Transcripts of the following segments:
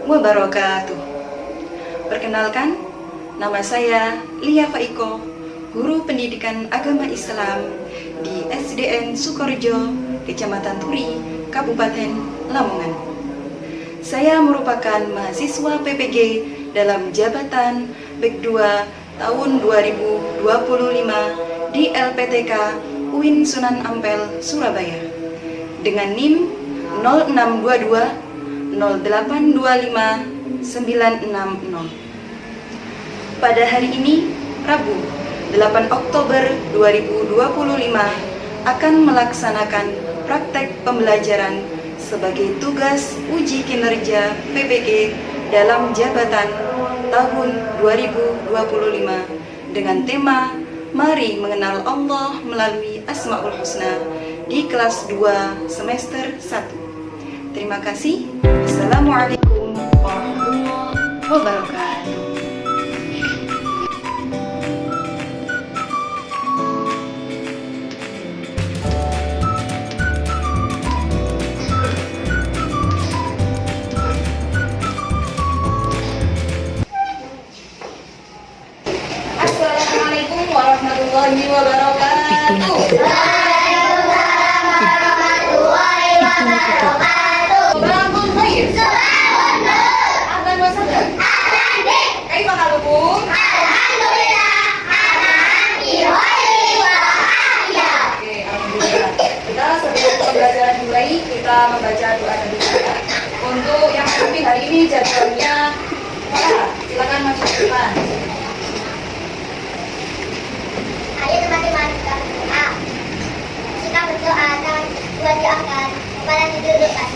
wabarakatuh. Perkenalkan, nama saya Lia Faiko, Guru Pendidikan Agama Islam di SDN Sukorejo, Kecamatan Turi, Kabupaten Lamongan. Saya merupakan mahasiswa PPG dalam jabatan BEK 2 tahun 2025 di LPTK UIN Sunan Ampel, Surabaya dengan NIM 0622 0825 960. Pada hari ini, Rabu 8 Oktober 2025 akan melaksanakan praktek pembelajaran sebagai tugas uji kinerja PPG dalam jabatan tahun 2025 dengan tema Mari Mengenal Allah Melalui Asmaul Husna di kelas 2 semester 1. Terima kasih. Assalamualaikum warahmatullahi wabarakatuh. Assalamualaikum warahmatullahi wabarakatuh. Bangun khair. Ahlan wa sahlan. Kaifa halukum? Alhamdulillah. Oke, alhamdulillah. Kita sebelum pembelajaran dimulai, kita membaca doa dan doa. Untuk yang mengikuti hari ini jadwalnya, silakan masuk ke depan. Ayo teman-teman kita berdoa. Kita berdoa dan dua diangkat. Kepala didudukkan.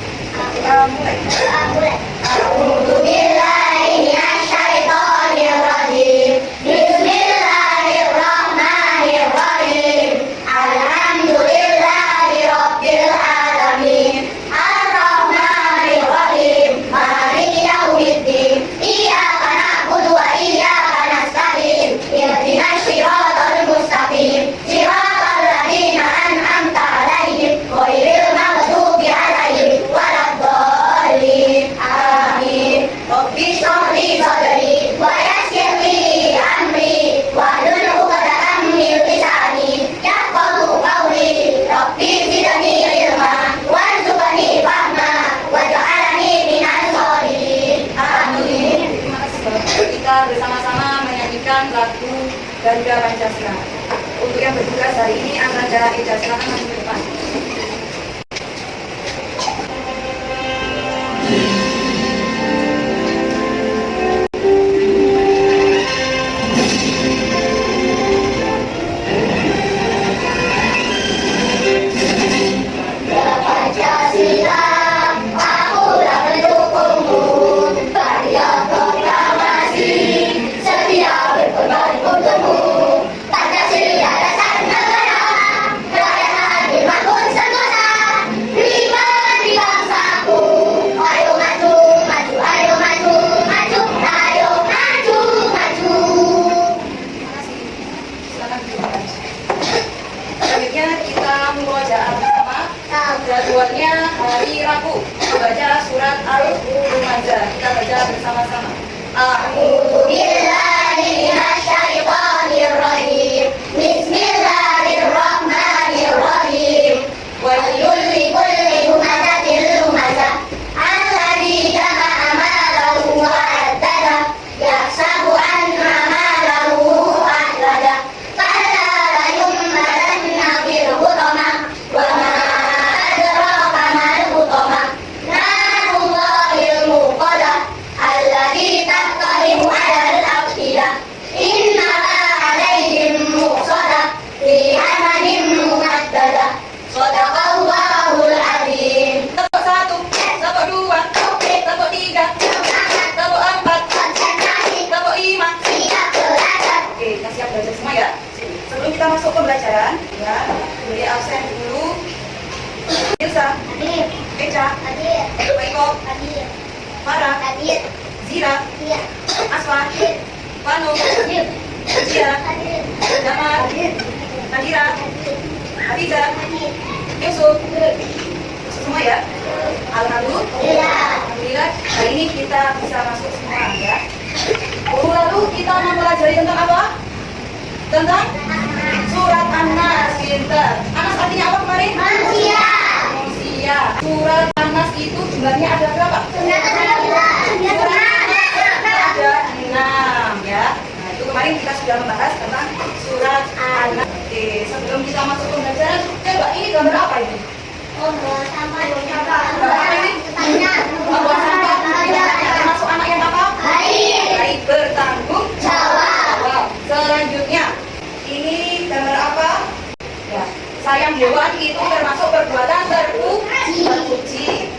Mulai. A'udzubillahi minasyaitonir rajim. Bismillahirrahmanirrahim. Alhamdulillahi rabbil alamin. Ar-Rahmanir Rahim. Maliki yaumiddin. Iyyaka na'budu wa iyyaka nasta'in. Ihdinas siratal mustaqim. Siratal ladzina an'amta 'alaihim ghairil maghdubi 'alaihim waladdallin. Amin. Rabbi shrah li sadri wa yassir li amri wahlul 'uqdatam min lisani yafqahu qawli. Rabbi zidni ilma warzuqni fahma waj'alni minal sholihin. Amin. Terima kasih. Kita bersama-sama menyanyikan lagu Garuda Pancasila. Untuk yang bertugas hari ini, Anda Ida, silakan masuk ke depan. Pancasila, akulah pendukungmu. Karya proklamasi, setia berkorban untukmu. Pancasila dasar negara, rakyat hadir makmur sentosa. Ribuan di bangsaku, ayo maju, maju, ayo maju, maju, ayo maju, maju. Silakan duduk. Selanjutnya kita murojaah bersama. Jadwalnya hari Rabu membaca surat Al-Humazah. Kita baca bersama-sama. A'udzu billahi minasyaitonir rajim. Bismillahirrahmanirrahim. Wailul likulli humazatil lumazah. Alladzi jama'a malahu wa 'addada. Yahsabu anna malahu akhlada. Kalla layummalanna fil hutamah. Wa ma adraka mal hutamah. Narullahil muqadah. Alladzi tattali'u 'alal afidah. Innaha 'alaihim muqsadah. Fi 'amalin mumaddadah. Shadaqallahul 'adzim. Tepuk 1, tepuk 2, tepuk 3, tepuk 4, tepuk 5. Oke, kita siap belajar semua ya. Sebelum kita masuk pembelajaran, ya, boleh absen dulu. Ilsa, Hadir, Eca, hadir, Baiko, hadir, Farah, hadir, Zira, hadir, Aswa, hadir, Panu, hadir, Cia, hadir, Damar, hadir, Nadira, hadir, Hadiza, hadir, Yusuf. Semua ya. Alhamdulillah. hadir. Alhamdulillah. Hari ini kita kita mempelajari tentang apa? Tentang surat An-Nas. Pintar. Anas artinya apa kemarin? Manusia. Manusia. Surat An-Nas itu jumlahnya ada berapa? Ada 6 ya. Nah, itu kemarin kita sudah membahas tentang surat An-Nas. Oke, sebelum kita masuk ke pembelajaran, coba ini gambar apa ini? Membawa sampah. Gambar apa ini? Membawa sampah. Termasuk anak yang apa? Baik, bertanggung jawab. Selanjutnya, ini gambar apa? Ya, sayang hewan itu termasuk perbuatan terpuji.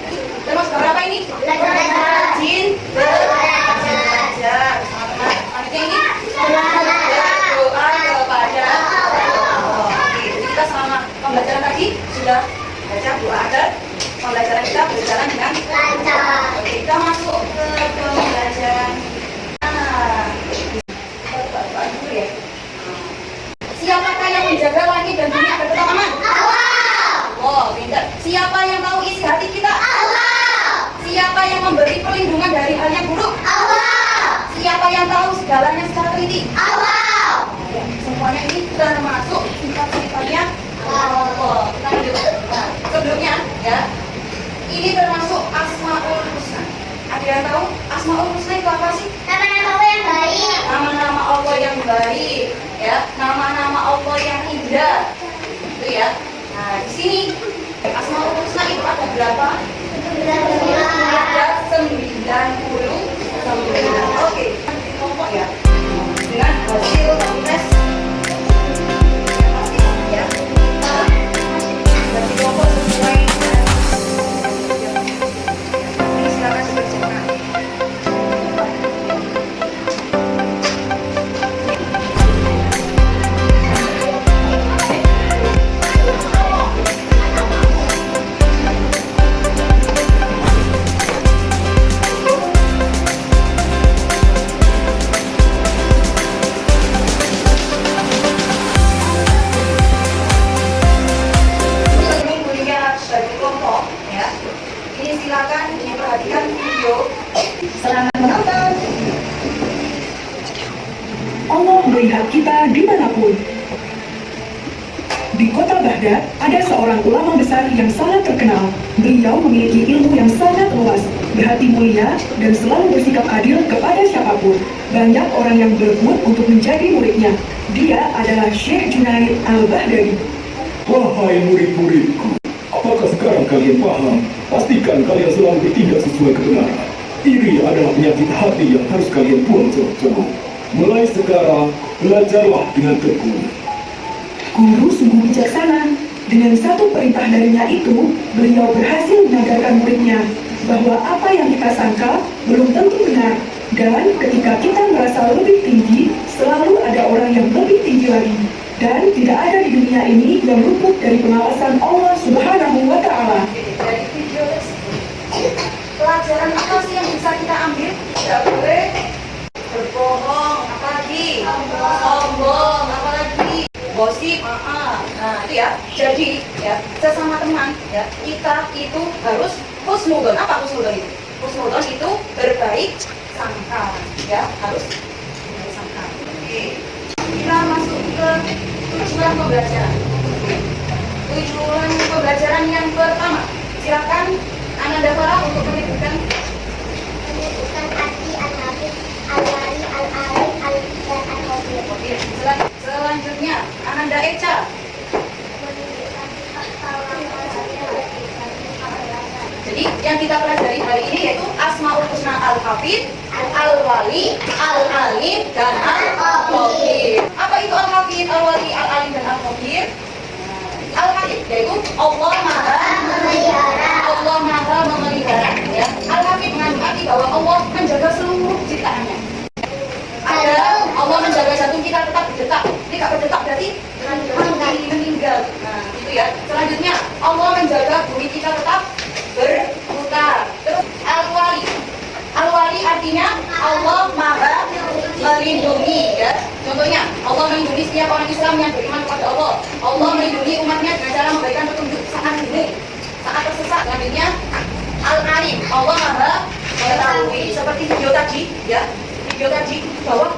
Termasuk gambar apa ini? Rajin belajar. Selanjutnya ini berdoa kepada Allah. Oke, jadi kita selama pembelajaran tadi sudah baca doa dan pembelajaran kita berjalan dengan lancar. Oke, kita masuk ke pembelajaran. Dulu ya. Siapakah yang menjaga langit dan bumi agar tetap aman? Allah. Pintar. Siapa yang tahu isi hati kita? Siapa yang memberi perlindungan dari hal yang buruk? Siapa yang tahu segalanya secara teliti? Ya, semuanya ini termasuk sifat-sifatnya Allah. Kita lanjut. Nah, sebelumnya ya, ini termasuk Asmaul Husna. Ada yang tahu Asmaul Husna itu apa sih? Nama-nama Allah yang baik, ya, nama-nama Allah yang indah, itu ya. Nah, di sini Asmaul Husna itu ada berapa? Ada 99. Oke, kelompok ya. Dengan hasil tes ya. Bagi kelompok sesuai dengan ini silakan dikerjakan. Silakan diperhatikan video. Selamat menonton. Allah melihat kita dimanapun. Di kota Baghdad, ada seorang ulama besar yang sangat terkenal. Beliau memiliki ilmu yang sangat luas, berhati mulia, dan selalu bersikap adil kepada siapapun. Banyak orang yang berebut untuk menjadi muridnya. Dia adalah Syekh Junaid Al-Baghdadi. Wahai murid-muridku, apakah sekarang kalian paham? Pastikan kalian selalu bertindak sesuai kebenaran. Iri adalah penyakit hati yang harus kalian buang jauh-jauh. Mulai sekarang, belajarlah dengan tekun. Guru sungguh bijaksana. Dengan satu perintah darinya itu, beliau berhasil mengajarkan muridnya bahwa apa yang kita sangka belum tentu benar. Dan ketika kita merasa lebih tinggi, selalu ada orang yang lebih tinggi lagi. Dan tidak ada di dunia ini yang luput dari pengawasan Allah Subhanahu wa Ta'ala. Dari video tersebut, pelajaran apa sih yang bisa kita ambil? Tidak boleh berbohong, apalagi sombong, apalagi gosip. Nah itu ya. Jadi ya, sesama teman ya, kita itu harus husnudon. Apa husnudon itu? Husnudon itu berbaik sangka ya, harus berbaik sangka. Oke, kita masuk ke tujuan pembelajaran. Tujuan pembelajaran yang pertama, silakan Ananda Farah untuk menyebutkan arti al-hafidh, al-wali, al-alim, al-dan, al-khabir. Oke, selanjutnya Ananda Eca. Jadi yang kita pelajari hari ini yaitu Asmaul Husna Al-Hafidh, Al-Wali, Al-Alim, dan Al-Khabir. Apa itu Al-Hafidh, Al-Wali, Al-Alim, dan Al-Khabir? Al-Hafidh yaitu Allah Maha Memelihara. Allah Maha Memelihara. Ya. Al-Hafidh mengandung arti bahwa Allah menjaga seluruh ciptaannya. Ada Allah menjaga jantung kita tetap berdetak. Tidak berdetak berarti meninggal. Nah, itu ya. Selanjutnya Allah menjaga bumi kita tetap berputar. Terus Al-Wali. Al-Wali artinya Allah Maha melindungi ya. Contohnya Allah melindungi setiap orang Islam yang beriman kepada Allah. Allah melindungi umatnya dengan cara memberikan petunjuk saat ini, saat tersesat. Selanjutnya Al-Alim. Allah Maha mengetahui, seperti video tadi ya. Video tadi bahwa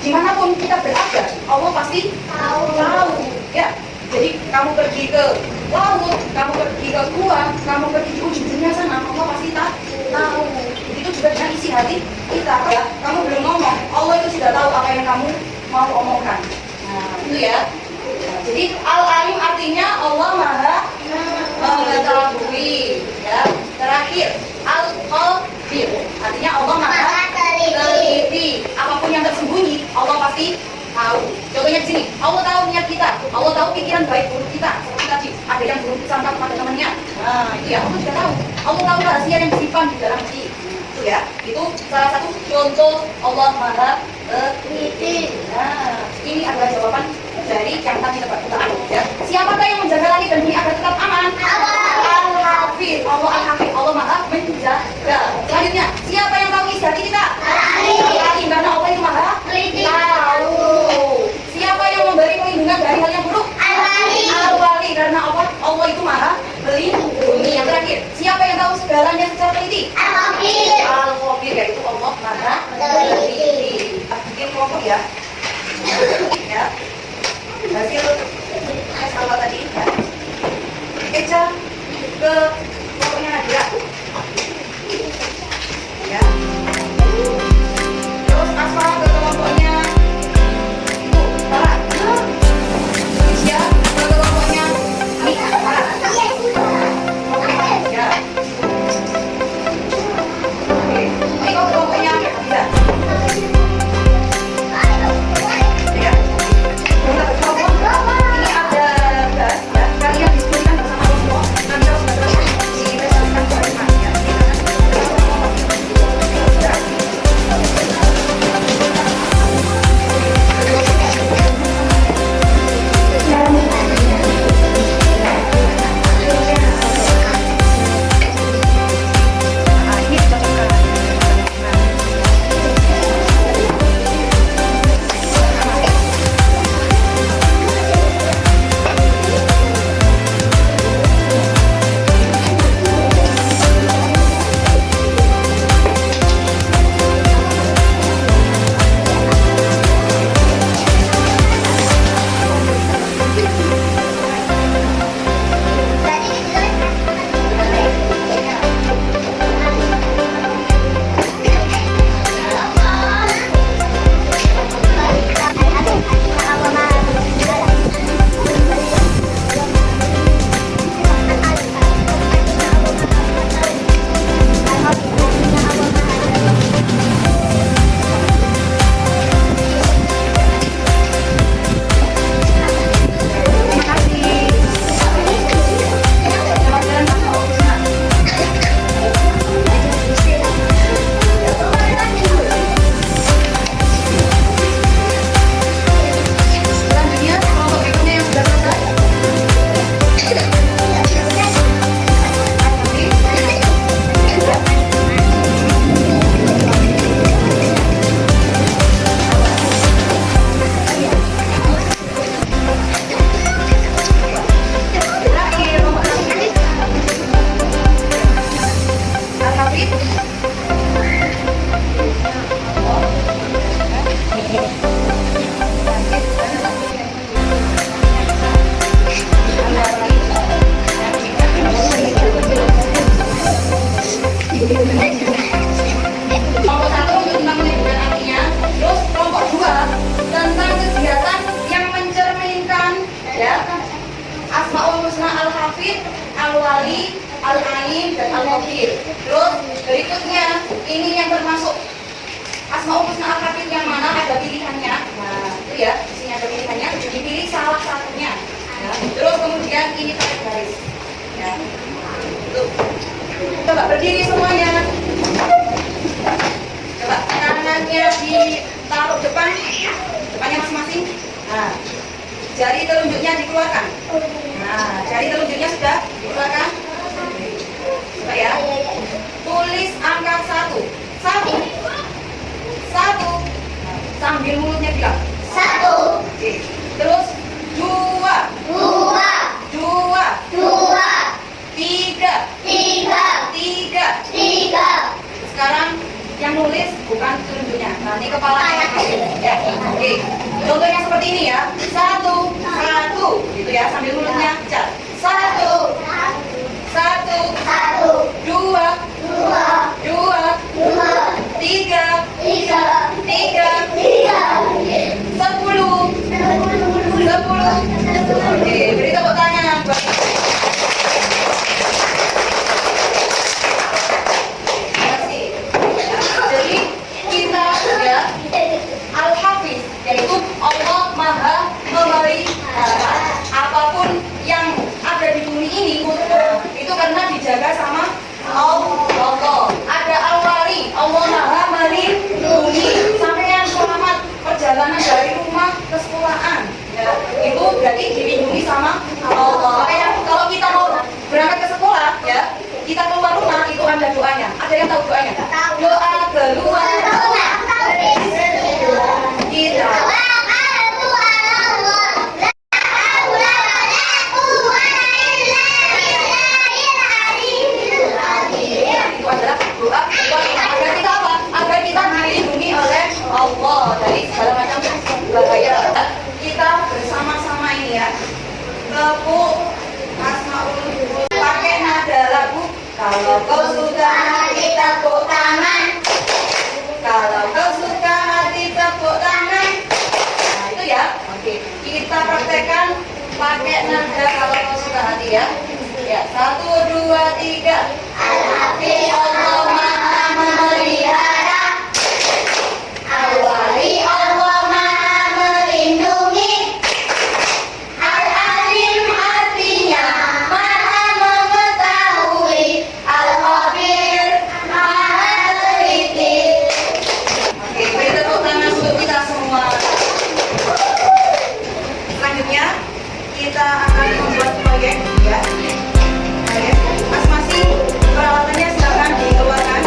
Dimanapun kita berada, Allah pasti tahu. Ya, jadi kamu pergi ke laut, kamu pergi ke gua, kamu pergi di ujung dunia sana, Allah pasti tahu. Begitu juga dengan isi hati kita. Ya, kamu belum ngomong, Allah itu sudah tahu apa yang kamu mau omongkan. Nah, itu ya. Nah, jadi Al-Alim artinya Allah Maha mengetahui. Ya, terakhir Al-Khabir artinya Allah Maha teliti. Apapun yang tersembunyi, Allah pasti tahu. Contohnya di sini, Allah tahu niat kita, Allah tahu pikiran baik buruk kita. Seperti tadi, ada yang buruk disangka kepada temannya. Nah, itu ya, Allah sudah tahu. Allah tahu rahasia yang disimpan di dalam hati. Itu ya, itu salah satu contoh Allah Maha teliti. Nah, ini adalah jawaban dari yang tadi tebak-tebakan. Ya. Siapakah yang menjaga langit dan bumi agar tetap aman? Al-Hafidz. Allah Al-Hafidz. Allah Maha menjaga. Selanjutnya, siapa yang tahu isi hati kita? Al-Alim. Karena Allah itu Maha tahu. Siapa yang memberi perlindungan dari hal yang buruk? Al-Wali. Karena Allah itu Maha melindungi. Yang terakhir, siapa yang tahu segalanya secara teliti? Al-Khabir. Yaitu Allah Maha teliti. Bikin kelompok ya. Ya. Hasil tes awal tadi ya. Eca ke kelompoknya Nadira ya. Terus Asma ke kelompoknya Ibu Farah. Isya ke kelompoknya Mika Farah. Ya. Oke, ini ke kelompoknya Hafizah. Ya. Ini ada gas ya, kalian diskusikan bersama kelompok. Nanti harus dipresentasikan ke depan ya. Kelompok 1 untuk tentang menyebutkan artinya, terus kelompok 2 tentang kegiatan yang mencerminkan ya Asmaul Husna Al-Hafidz, Al-Wali, Al-Alim, dan Al-Khabir. Terus berikutnya ini yang termasuk Asmaul Husna Al-Hafidz yang mana ada pilihannya. Nah, itu ya, isinya ada pilihannya, dipilih salah satunya. Ya. Terus kemudian ini tarik garis. Ya. Tuh. Coba berdiri semuanya. Coba tangannya ditaruh depannya masing-masing. Nah, jari telunjuknya dikeluarkan. Nah, jari telunjuknya sudah dikeluarkan. Coba ya. Tulis angka 1. 1. Sambil mulutnya bilang 1. Oke. Terus 2. 3. Sekarang yang nulis bukan telunjuknya. Nah, ini kepalanya. Ya. Oke, contohnya seperti ini ya. Satu, satu, gitu ya. Sambil mulutnya cat. Satu, satu, dua, dua, tiga, sepuluh. Oke, beri tepuk tangan. Jadi kita ya Al-Hafiz, yaitu Allah Maha Memelihara. Apapun yang ada di bumi ini itu karena dijaga sama Allah. Ada Al-Wali, Allah Maha melindungi. Sampeyan selamat perjalanan dari rumah ke sekolahan. Ya, itu berarti dilindungi sama Allah. Makanya kalau kita mau berangkat ke sekolah, ya, kita keluar rumah itu ada doanya. Ada yang tahu doanya? Doa keluar kita. Itu adalah doa agar kita apa? Agar kita dilindungi oleh Allah dari segala macam bahaya. Kita bersama-sama ini ya. Tepuk Asmaul Husna pakai nada lagu. Kalau kau suka hati tepuk tangan. Kalau kau suka hati tepuk tangan. Nah itu ya. Oke. Kita praktekkan pakai nada kalau kau suka hati ya. Ya, 1, 2, 3. Al-Hafiz Allah Maha Memelihara. Al-Wali Allah Maha Melindungi. Al-Alim artinya Maha Mengetahui. Al-Khabir Maha Teliti. Oke, beri tepuk tangan untuk kita semua. Selanjutnya kita akan membuat proyek ya. Masing-masing peralatannya silakan dikeluarkan.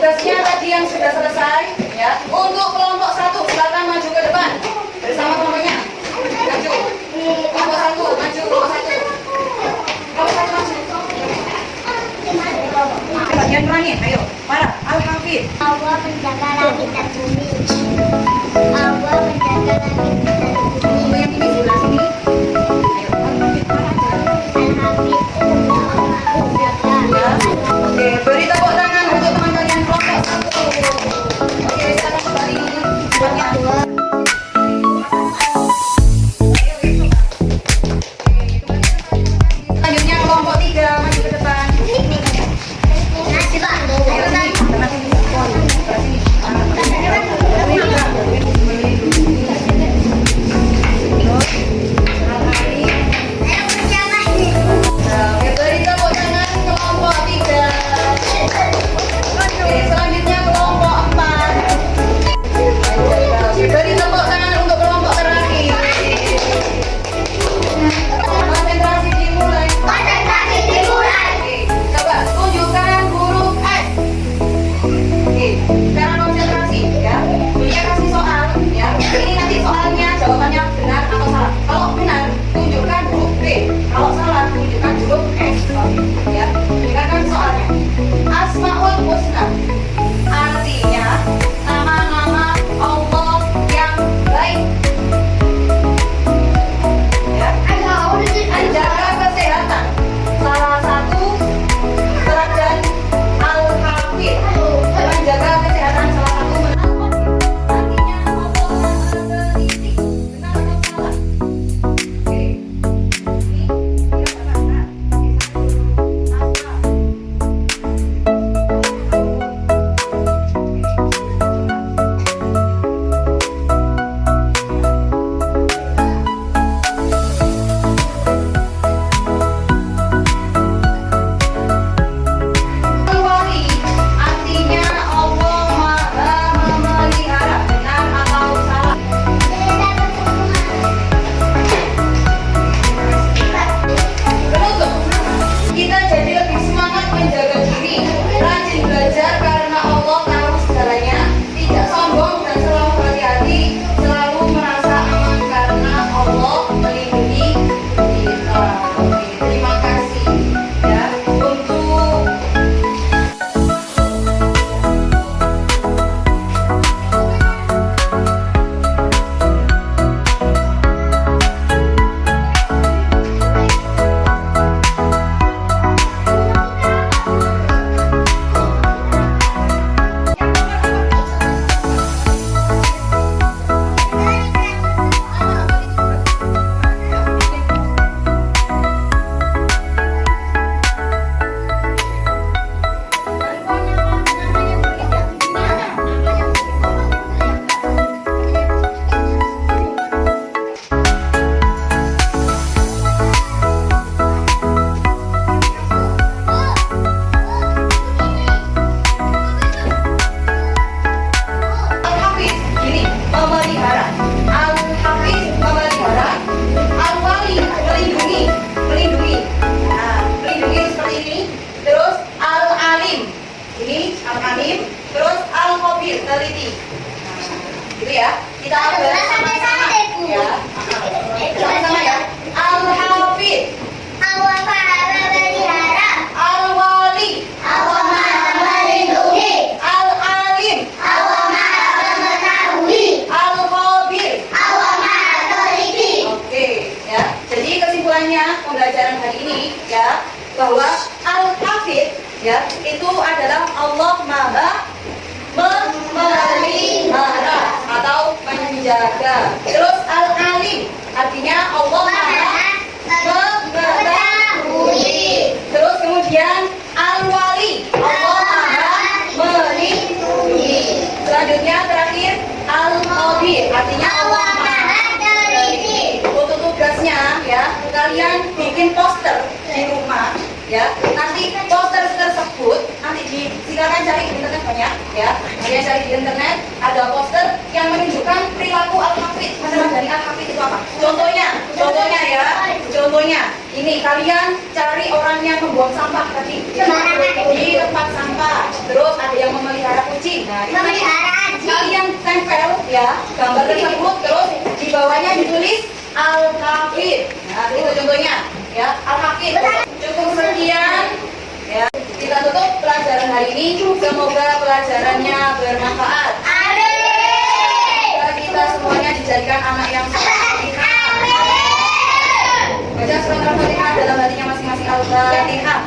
Tugasnya tadi yang sudah selesai ya. Untuk kelompok 1 silakan maju ke depan bersama kelompoknya. Maju. Kelompok 1 maju, kelompok 1. Kelompok 1 maju. Bagian terakhir, ayo. Para Al-Hafiz. Allah menjaga langit dan bumi. Allah menjaga langit dan bumi. Untuk yang ini sebelah sini. Ayo, Al-Hafiz para aja. Hamim, terus Al-Khabir, teliti. Gitu ya. Kita bersama-sama ya. Sama-sama ya. Al-Hafid, Allah Maha Pelihara, Al-Wali, Allah Maha Melindungi, Al-Alim, Allah Maha Mengetahui, Al-Khabir. Allah Maha Teliti. Oke, ya. Jadi kesimpulannya pembelajaran hari ini ya bahwa Al-Hafid ya itu adalah Allah Maha memelihara atau menjaga. Terus Al-Alim artinya Allah Maha mengetahui. Terus kemudian Al-Wali Allah Maha melindungi. Selanjutnya terakhir Al-Khabir artinya Allah Maha teliti. Untuk tugasnya ya kalian bikin poster di rumah ya. Nanti poster tersebut nanti silakan cari di internet banyak ya. Kalian cari di internet ada poster yang menunjukkan perilaku Al-Hafid. Masalah dari Al-Hafid itu apa? Contohnya ya. Contohnya ini kalian cari orang yang membuang sampah tadi di tempat sampah. Terus ada yang memelihara kucing. Nah, di sana Memelihara anjing. kalian tempel ya gambar tersebut, terus di bawahnya ditulis Al-Hafid. Nah, itu contohnya ya, Al-Hafid. Cukup sekian ya. Kita tutup pelajaran hari ini. Semoga pelajarannya bermanfaat. Amin. Semoga kita semuanya dijadikan anak yang saleh. Amin. Baca surat Al-Fatihah dalam hatinya masing-masing. Al-Fatihah.